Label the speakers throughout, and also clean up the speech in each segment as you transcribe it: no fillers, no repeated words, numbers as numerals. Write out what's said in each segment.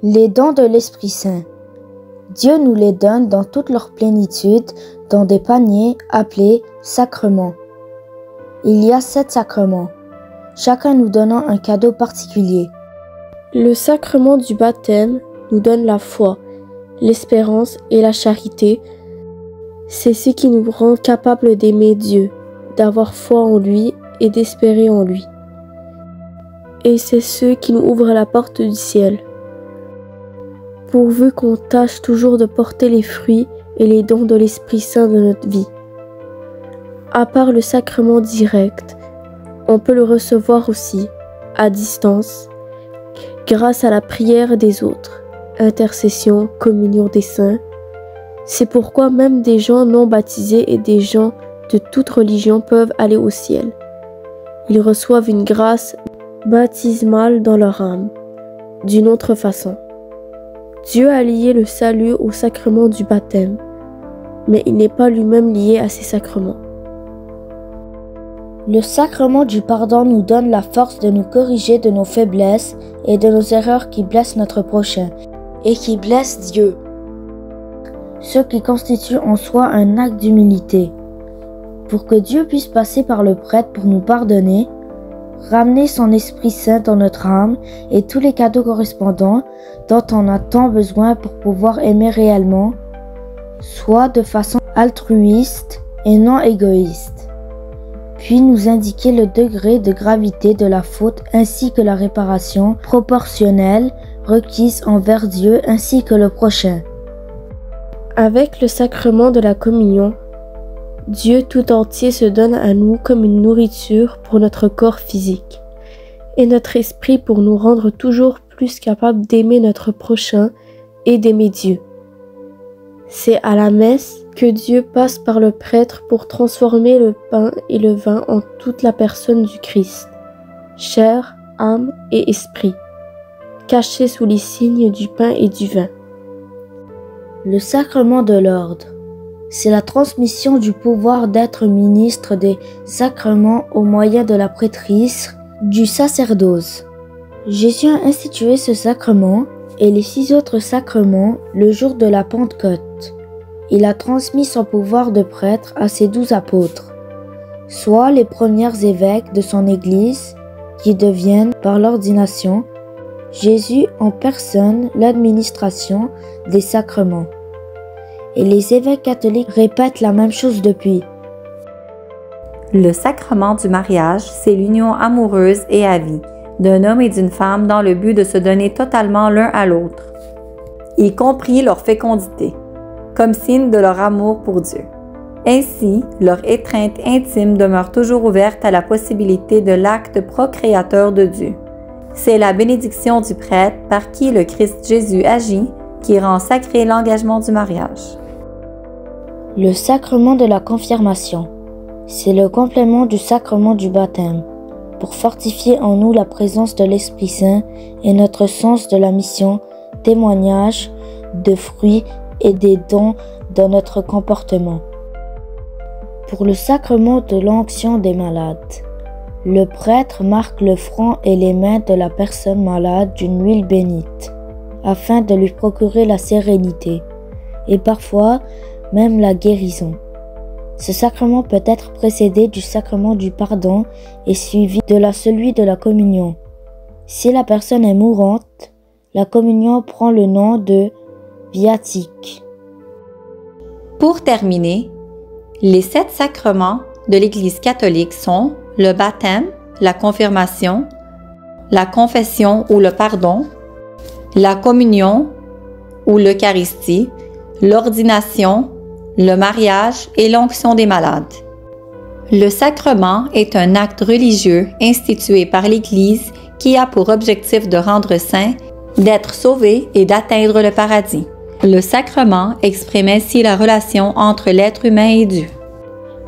Speaker 1: Les dons de l'Esprit Saint. Dieu nous les donne dans toute leur plénitude, dans des paniers appelés sacrements. Il y a 7 sacrements, chacun nous donnant un cadeau particulier.
Speaker 2: Le sacrement du baptême nous donne la foi, l'espérance et la charité. C'est ce qui nous rend capables d'aimer Dieu, d'avoir foi en lui et d'espérer en lui. Et c'est ce qui nous ouvre la porte du ciel. Pourvu qu'on tâche toujours de porter les fruits et les dons de l'Esprit Saint de notre vie. À part le sacrement direct, on peut le recevoir aussi, à distance, grâce à la prière des autres, intercession, communion des saints. C'est pourquoi même des gens non baptisés et des gens de toute religion peuvent aller au ciel. Ils reçoivent une grâce baptismale dans leur âme, d'une autre façon. Dieu a lié le salut au sacrement du baptême, mais il n'est pas lui-même lié à ces sacrements.
Speaker 1: Le sacrement du pardon nous donne la force de nous corriger de nos faiblesses et de nos erreurs qui blessent notre prochain et qui blessent Dieu, ce qui constitue en soi un acte d'humilité. Pour que Dieu puisse passer par le prêtre pour nous pardonner, ramener son Esprit Saint dans notre âme et tous les cadeaux correspondants dont on a tant besoin pour pouvoir aimer réellement, soit de façon altruiste et non égoïste. Puis nous indiquer le degré de gravité de la faute ainsi que la réparation proportionnelle requise envers Dieu ainsi que le prochain.
Speaker 2: Avec le sacrement de la communion, Dieu tout entier se donne à nous comme une nourriture pour notre corps physique et notre esprit pour nous rendre toujours plus capables d'aimer notre prochain et d'aimer Dieu. C'est à la messe que Dieu passe par le prêtre pour transformer le pain et le vin en toute la personne du Christ, chair, âme et esprit, cachés sous les signes du pain et du vin.
Speaker 1: Le sacrement de l'ordre. C'est la transmission du pouvoir d'être ministre des sacrements au moyen de la prêtrise du sacerdoce. Jésus a institué ce sacrement et les 6 autres sacrements le jour de la Pentecôte. Il a transmis son pouvoir de prêtre à ses 12 apôtres, soit les premiers évêques de son Église qui deviennent, par l'ordination, Jésus en personne l'administration des sacrements. Et les évêques catholiques répètent la même chose depuis.
Speaker 3: Le sacrement du mariage, c'est l'union amoureuse et à vie d'un homme et d'une femme dans le but de se donner totalement l'un à l'autre, y compris leur fécondité, comme signe de leur amour pour Dieu. Ainsi, leur étreinte intime demeure toujours ouverte à la possibilité de l'acte procréateur de Dieu. C'est la bénédiction du prêtre par qui le Christ Jésus agit qui rend sacré l'engagement du mariage.
Speaker 1: Le sacrement de la confirmation. C'est le complément du sacrement du baptême, pour fortifier en nous la présence de l'Esprit Saint et notre sens de la mission, témoignage de fruits et des dons dans notre comportement. Pour le sacrement de l'onction des malades, le prêtre marque le front et les mains de la personne malade d'une huile bénite, afin de lui procurer la sérénité, et parfois même la guérison. Ce sacrement peut être précédé du sacrement du pardon et suivi de celui de la communion. Si la personne est mourante, la communion prend le nom de viatique.
Speaker 3: Pour terminer, les 7 sacrements de l'Église catholique sont le baptême, la confirmation, la confession ou le pardon, la communion ou l'Eucharistie, l'ordination, le mariage et l'onction des malades. Le sacrement est un acte religieux institué par l'Église qui a pour objectif de rendre saint, d'être sauvé et d'atteindre le paradis. Le sacrement exprime ainsi la relation entre l'être humain et Dieu.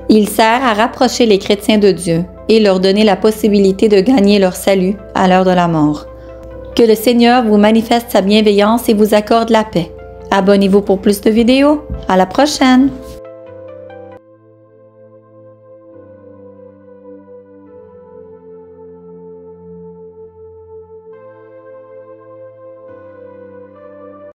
Speaker 3: Il sert à rapprocher les chrétiens de Dieu et leur donner la possibilité de gagner leur salut à l'heure de la mort. Que le Seigneur vous manifeste sa bienveillance et vous accorde la paix. Abonnez-vous pour plus de vidéos. À la prochaine!